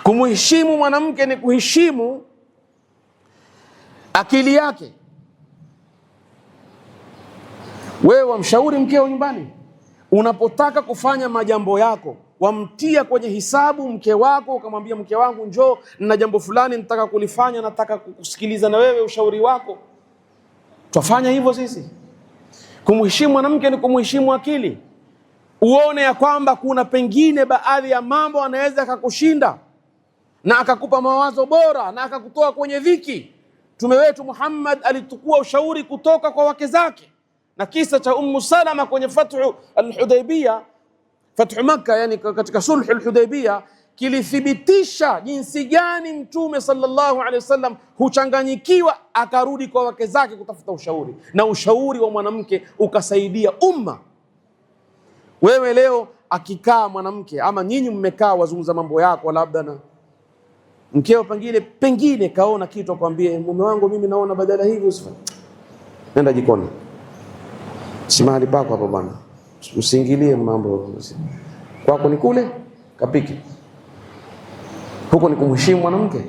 Kumheshimu mwanamke ni kuheshimu akili yake. Wewe wamshauri mkeo nyumbani, unapotaka kufanya majambo yako, wamtia kwenye hisabu mke wako, ukamwambia mke wangu, njoo na jambo fulani nataka kulifanya, nataka kusikiliza na wewe ushauri wako. Twafanya hivyo sisi. Kumheshimu mwanamke ni kumheshimu akili. Uone ya kwamba kuna pengine baadhi ya mambo anaweza akakushinda na akakupa mawazo bora na akakutoa kwenye dhiki. Mtume wetu Muhammad alitukua ushauri kutoka kwa wake zake, na kisa cha Ummu Salama kwenye Fathu al-Hudaybiyah, Fathu Makkah, yani katika sulhu al-Hudaybiyah, kilithibitisha jinsi gani Mtume sallallahu alaihi wasallam huchanganyikiwa akarudi kwa wake zake kutafuta ushauri, na ushauri wa mwanamke ukasaidia umma. Wewe leo akikaa mwanamke, ama nyinyi mmekaa wazungumza mambo yako, labda na mkeo pengine kaona kitu, akwambie mume wangu, mimi naona badala hivi usifanye, nenda jikoni, si mahali pako hapo bwana, usiingilie mambo kwako, ni kule kapike. Huko ni kumheshimu mwanamke.